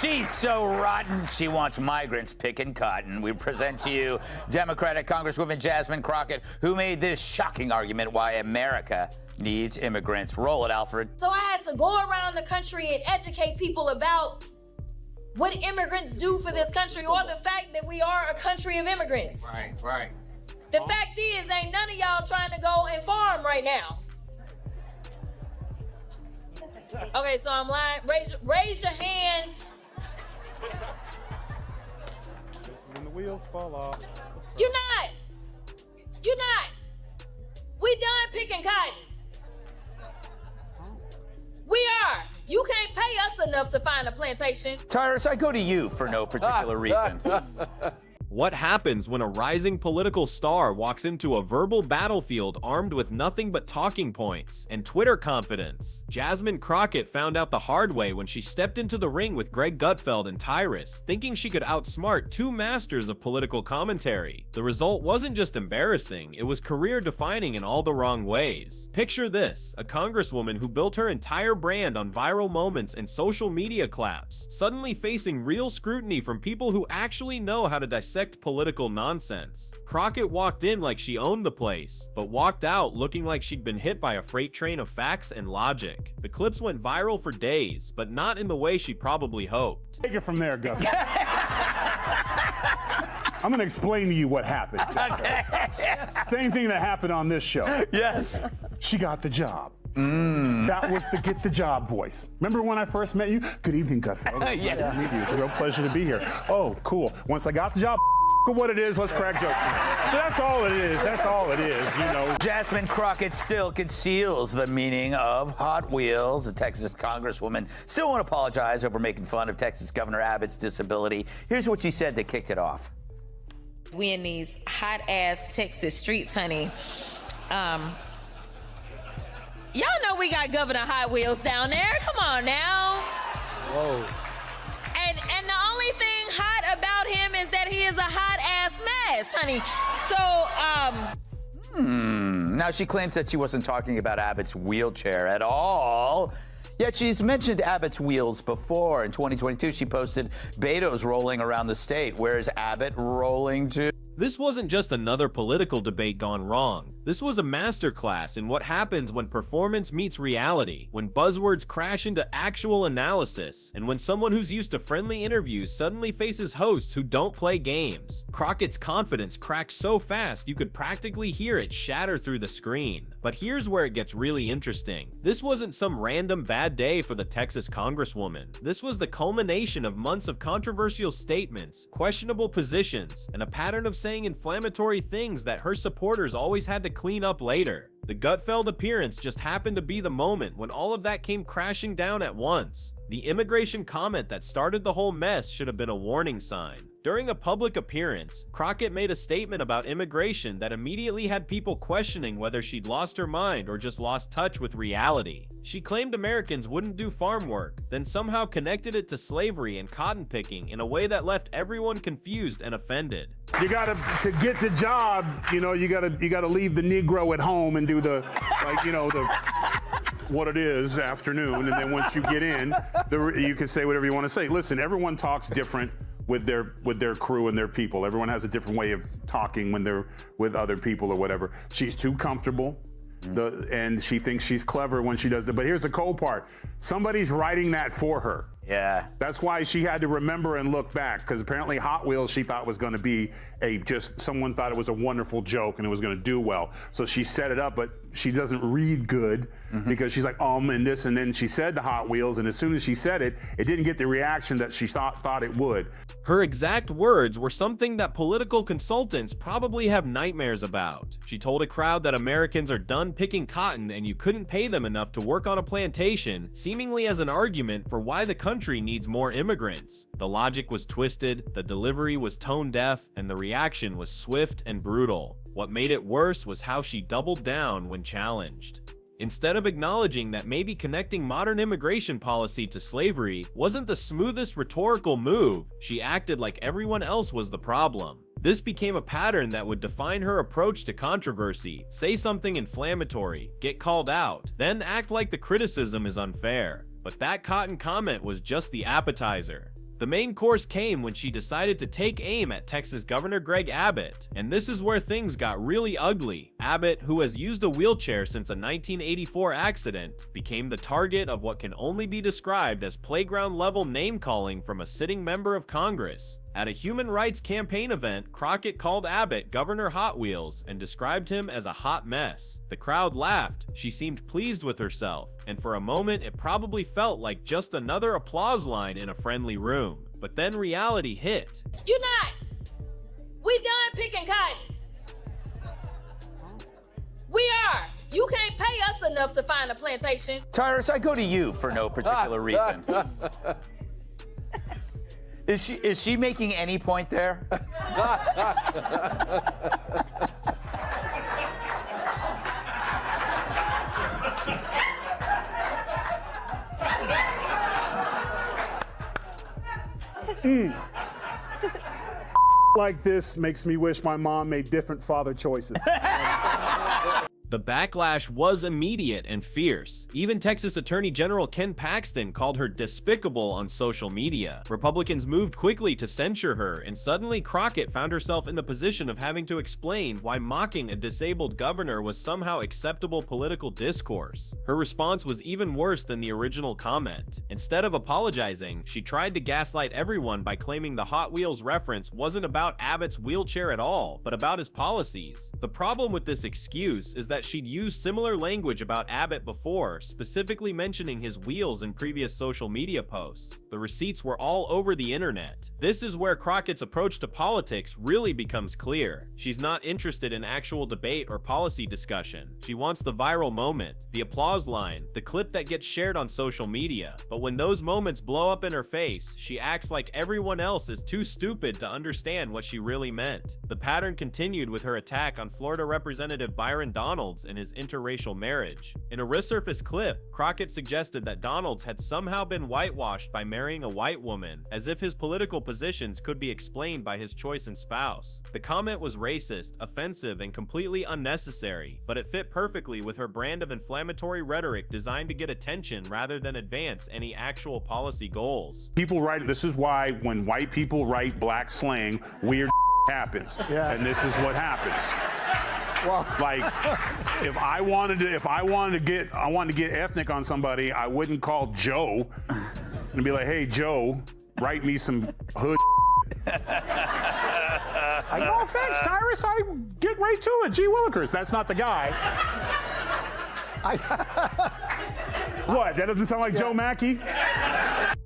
She's so rotten, she wants migrants picking cotton. We present to you Democratic Congresswoman Jasmine Crockett, who made this shocking argument why America needs immigrants. Roll it, Alfred. So I had to go around the country and educate people about what immigrants do for this country, or the fact that we are a country of immigrants. Right. The fact is, ain't none of y'all trying to go and farm right now. Okay, so I'm lying. Raise your hands. When the wheels fall off. You're not. We done picking cotton. We are. You can't pay us enough to find a plantation. Tyrus, I go to you for no particular reason. What happens when a rising political star walks into a verbal battlefield armed with nothing but talking points and Twitter confidence? Jasmine Crockett found out the hard way when she stepped into the ring with Gutfeld and Tyrus, thinking she could outsmart two masters of political commentary. The result wasn't just embarrassing, it was career-defining in all the wrong ways. Picture this, a congresswoman who built her entire brand on viral moments and social media claps, suddenly facing real scrutiny from people who actually know how to dissect political nonsense. Crockett walked in like she owned the place, but walked out looking like she'd been hit by a freight train of facts and logic. The clips went viral for days, but not in the way she probably hoped. Take it from there, Gus. I'm going to explain to you what happened. Okay. Same thing that happened on this show. Yes. She got the job. That was the get the job voice. Remember when I first met you? Good evening, Gutfeld. Yes. Nice to meet you. It's a real pleasure to be here. Oh, cool. Once I got the job, what it is, let's crack jokes. So that's all it is. That's all it is, you know. Jasmine Crockett still conceals the meaning of Hot Wheels. The Texas Congresswoman still won't apologize over making fun of Texas Governor Abbott's disability. Here's what she said that kicked it off. We in these hot-ass Texas streets, honey. Y'all know we got Governor Hot Wheels down there. Come on now. Whoa. And the only thing hot about him is that he is a hot-ass mess, honey. So, Now she claims that she wasn't talking about Abbott's wheelchair at all. Yet she's mentioned Abbott's wheels before. In 2022, she posted Beto's rolling around the state. Where's Abbott rolling to? This wasn't just another political debate gone wrong. This was a masterclass in what happens when performance meets reality, when buzzwords crash into actual analysis, and when someone who's used to friendly interviews suddenly faces hosts who don't play games. Crockett's confidence cracked so fast you could practically hear it shatter through the screen. But here's where it gets really interesting. This wasn't some random bad day for the Texas Congresswoman. This was the culmination of months of controversial statements, questionable positions, and a pattern of saying inflammatory things that her supporters always had to clean up later. The Gutfeld appearance just happened to be the moment when all of that came crashing down at once. The immigration comment that started the whole mess should have been a warning sign. During a public appearance, Crockett made a statement about immigration that immediately had people questioning whether she'd lost her mind or just lost touch with reality. She claimed Americans wouldn't do farm work, then somehow connected it to slavery and cotton picking in a way that left everyone confused and offended. You gotta, to get the job, you know, you gotta leave the Negro at home and do the, like, you know, the what it is afternoon, and then once you get in, you can say whatever you want to say. Listen, everyone talks different with their crew and their people. Everyone has a different way of talking when they're with other people or whatever. She's too comfortable, and she thinks she's clever when she does that. But here's the cold part. Somebody's writing that for her. Yeah. That's why she had to remember and look back, because apparently Hot Wheels she thought was going to be someone thought it was a wonderful joke and it was going to do well. So she set it up, but she doesn't read good because she's like, and this, and then she said the Hot Wheels, and as soon as she said it, it didn't get the reaction that she thought it would. Her exact words were something that political consultants probably have nightmares about. She told a crowd that Americans are done picking cotton and you couldn't pay them enough to work on a plantation, seemingly as an argument for why the country needs more immigrants. The logic was twisted, the delivery was tone deaf, and the reaction was swift and brutal. What made it worse was how she doubled down when challenged. Instead of acknowledging that maybe connecting modern immigration policy to slavery wasn't the smoothest rhetorical move, she acted like everyone else was the problem. This became a pattern that would define her approach to controversy: say something inflammatory, get called out, then act like the criticism is unfair. But that cotton comment was just the appetizer. The main course came when she decided to take aim at Texas Governor Greg Abbott, and this is where things got really ugly. Abbott, who has used a wheelchair since a 1984 accident, became the target of what can only be described as playground-level name-calling from a sitting member of Congress. At a human rights campaign event, Crockett called Abbott Governor Hot Wheels and described him as a hot mess. The crowd laughed, she seemed pleased with herself, and for a moment it probably felt like just another applause line in a friendly room. But then reality hit. You're not. We done picking cotton. We are. You can't pay us enough to find a plantation. Tyrus, I go to you for no particular reason. Is she making any point there? Like this makes me wish my mom made different father choices. The backlash was immediate and fierce. Even Texas Attorney General Ken Paxton called her despicable on social media. Republicans moved quickly to censure her, and suddenly Crockett found herself in the position of having to explain why mocking a disabled governor was somehow acceptable political discourse. Her response was even worse than the original comment. Instead of apologizing, she tried to gaslight everyone by claiming the Hot Wheels reference wasn't about Abbott's wheelchair at all, but about his policies. The problem with this excuse is that she'd used similar language about Abbott before, specifically mentioning his wheels in previous social media posts. The receipts were all over the internet. This is where Crockett's approach to politics really becomes clear. She's not interested in actual debate or policy discussion. She wants the viral moment, the applause line, the clip that gets shared on social media. But when those moments blow up in her face, she acts like everyone else is too stupid to understand what she really meant. The pattern continued with her attack on Florida Representative Byron Donalds and his interracial marriage. In a resurfaced clip, Crockett suggested that Donalds had somehow been whitewashed by marrying a white woman, as if his political positions could be explained by his choice in spouse. The comment was racist, offensive, and completely unnecessary, but it fit perfectly with her brand of inflammatory rhetoric designed to get attention rather than advance any actual policy goals. People write, this is why when white people write black slang, weird happens. Yeah. And this is what happens. Well, Like, if I wanted to get ethnic on somebody, I wouldn't call Joe and be like, hey, Joe, write me some hood. No offense, Tyrus, I get right to it. Gee Willikers, that's not the guy. What, that doesn't sound like Joe Mackey?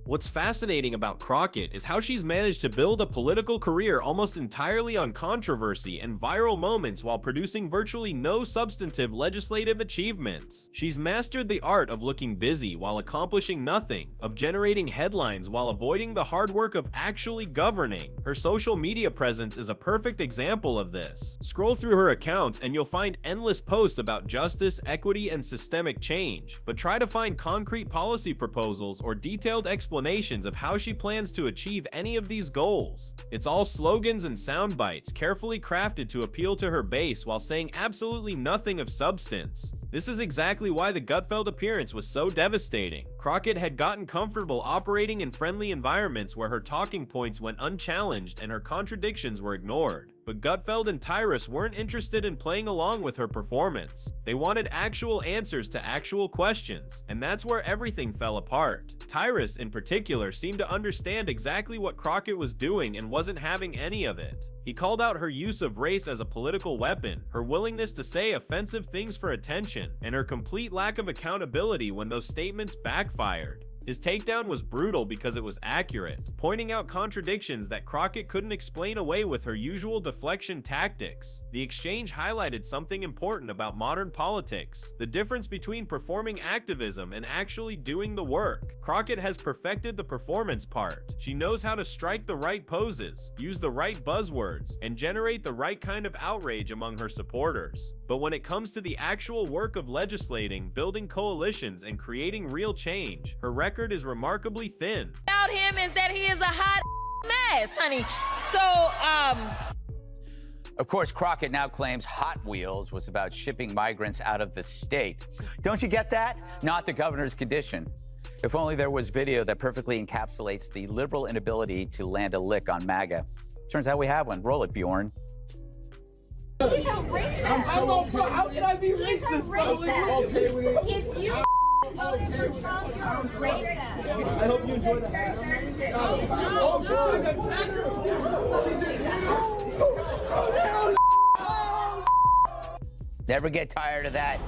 What's fascinating about Crockett is how she's managed to build a political career almost entirely on controversy and viral moments while producing virtually no substantive legislative achievements. She's mastered the art of looking busy while accomplishing nothing, of generating headlines while avoiding the hard work of actually governing. Her social media presence is a perfect example of this. Scroll through her accounts and you'll find endless posts about justice, equity, and systemic change, but try to find concrete policy proposals or detailed explanations of how she plans to achieve any of these goals. It's all slogans and sound bites carefully crafted to appeal to her base while saying absolutely nothing of substance. This is exactly why the Gutfeld appearance was so devastating. Crockett had gotten comfortable operating in friendly environments where her talking points went unchallenged and her contradictions were ignored. But Gutfeld and Tyrus weren't interested in playing along with her performance. They wanted actual answers to actual questions, and that's where everything fell apart. Tyrus, in particular, seemed to understand exactly what Crockett was doing and wasn't having any of it. He called out her use of race as a political weapon, her willingness to say offensive things for attention, and her complete lack of accountability when those statements backfired. His takedown was brutal because it was accurate, pointing out contradictions that Crockett couldn't explain away with her usual deflection tactics. The exchange highlighted something important about modern politics, the difference between performing activism and actually doing the work. Crockett has perfected the performance part. She knows how to strike the right poses, use the right buzzwords, and generate the right kind of outrage among her supporters. But when it comes to the actual work of legislating, building coalitions, and creating real change, her record is remarkably thin. About him is that he is a hot mess, honey. So, Of course, Crockett now claims Hot Wheels was about shipping migrants out of the state. Don't you get that? Not the governor's condition. If only there was video that perfectly encapsulates the liberal inability to land a lick on MAGA. Turns out we have one. Roll it, Bjorn. He's a racist. How can I be racist? He's a racist. Okay with it? If you voted for Trump, you're a racist. I hope you enjoy the hat. Oh, she took a tackle. She just Never get tired of that.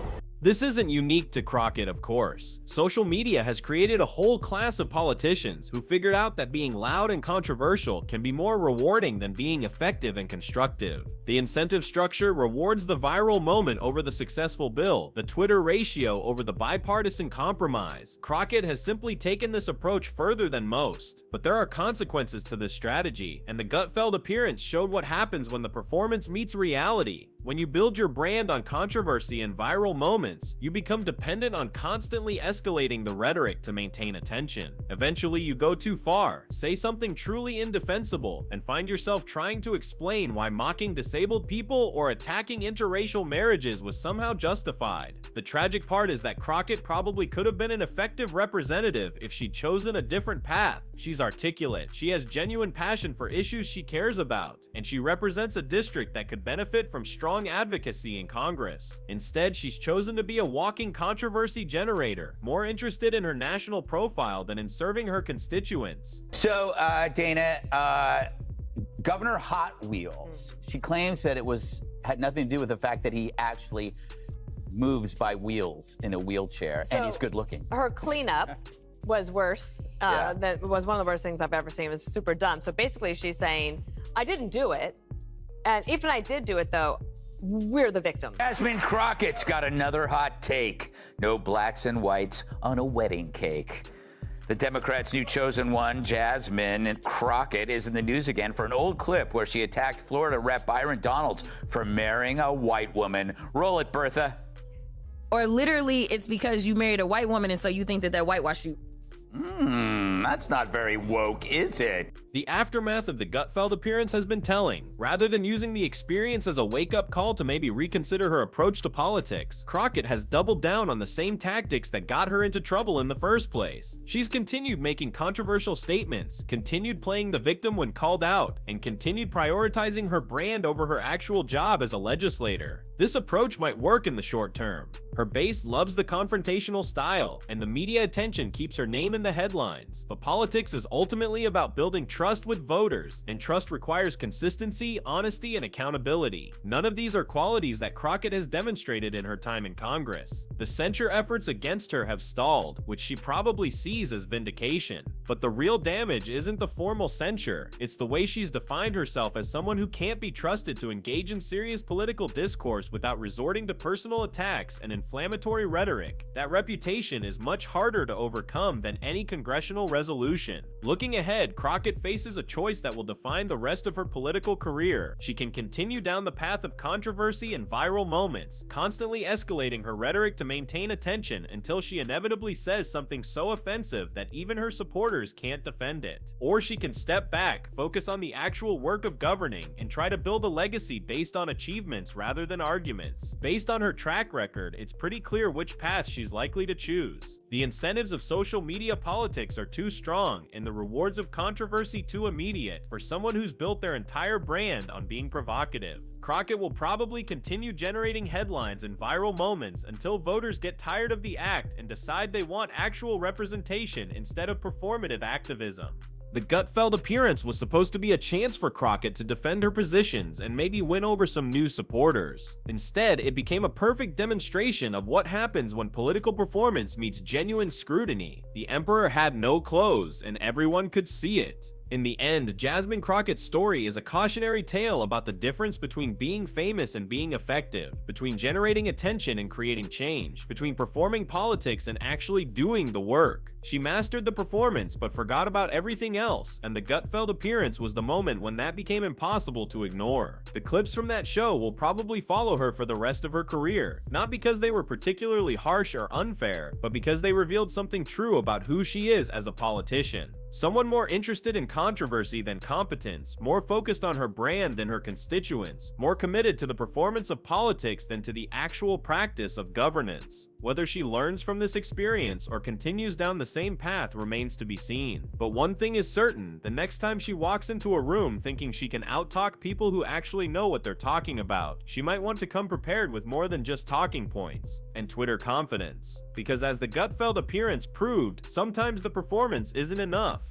This isn't unique to Crockett, of course. Social media has created a whole class of politicians who figured out that being loud and controversial can be more rewarding than being effective and constructive. The incentive structure rewards the viral moment over the successful bill, the Twitter ratio over the bipartisan compromise. Crockett has simply taken this approach further than most. But there are consequences to this strategy, and the Gutfeld appearance showed what happens when the performance meets reality. When you build your brand on controversy and viral moments, you become dependent on constantly escalating the rhetoric to maintain attention. Eventually, you go too far, say something truly indefensible, and find yourself trying to explain why mocking disabled people or attacking interracial marriages was somehow justified. The tragic part is that Crockett probably could have been an effective representative if she'd chosen a different path. She's articulate, she has genuine passion for issues she cares about, and she represents a district that could benefit from strong advocacy in Congress. Instead, she's chosen to be a walking controversy generator, more interested in her national profile than in serving her constituents. So, Dana, Governor Hot Wheels, she claims that it had nothing to do with the fact that he actually moves by wheels in a wheelchair, and he's good looking. Her cleanup was worse. That was one of the worst things I've ever seen. It was super dumb. So basically she's saying, I didn't do it. And even I did do it though, we're the victim. Jasmine Crockett's got another hot take. No blacks and whites on a wedding cake. The Democrats' new chosen one, Jasmine Crockett, is in the news again for an old clip where she attacked Florida Rep. Byron Donalds for marrying a white woman. Roll it, Bertha. Or literally, it's because you married a white woman and so you think that whitewashed you. That's not very woke, is it? The aftermath of the Gutfeld appearance has been telling. Rather than using the experience as a wake-up call to maybe reconsider her approach to politics, Crockett has doubled down on the same tactics that got her into trouble in the first place. She's continued making controversial statements, continued playing the victim when called out, and continued prioritizing her brand over her actual job as a legislator. This approach might work in the short term. Her base loves the confrontational style, and the media attention keeps her name in the headlines. But politics is ultimately about building trust with voters, and trust requires consistency, honesty, and accountability. None of these are qualities that Crockett has demonstrated in her time in Congress. The censure efforts against her have stalled, which she probably sees as vindication. But the real damage isn't the formal censure, it's the way she's defined herself as someone who can't be trusted to engage in serious political discourse without resorting to personal attacks and inflammatory rhetoric. That reputation is much harder to overcome than any congressional resolution. Looking ahead, Crockett faces a choice that will define the rest of her political career. She can continue down the path of controversy and viral moments, constantly escalating her rhetoric to maintain attention until she inevitably says something so offensive that even her supporters can't defend it. Or she can step back, focus on the actual work of governing, and try to build a legacy based on achievements rather than arguments. Based on her track record, it's pretty clear which path she's likely to choose. The incentives of social media politics are too strong, and the rewards of controversy too immediate for someone who's built their entire brand on being provocative. Crockett will probably continue generating headlines and viral moments until voters get tired of the act and decide they want actual representation instead of performative activism. The Gutfeld appearance was supposed to be a chance for Crockett to defend her positions and maybe win over some new supporters. Instead, it became a perfect demonstration of what happens when political performance meets genuine scrutiny. The emperor had no clothes, and everyone could see it. In the end, Jasmine Crockett's story is a cautionary tale about the difference between being famous and being effective, between generating attention and creating change, between performing politics and actually doing the work. She mastered the performance but forgot about everything else, and the Gutfeld appearance was the moment when that became impossible to ignore. The clips from that show will probably follow her for the rest of her career, not because they were particularly harsh or unfair, but because they revealed something true about who she is as a politician. Someone more interested in controversy than competence, more focused on her brand than her constituents, more committed to the performance of politics than to the actual practice of governance. Whether she learns from this experience or continues down the same path remains to be seen. But one thing is certain, the next time she walks into a room thinking she can outtalk people who actually know what they're talking about, she might want to come prepared with more than just talking points and Twitter confidence. Because as the Gutfeld appearance proved, sometimes the performance isn't enough.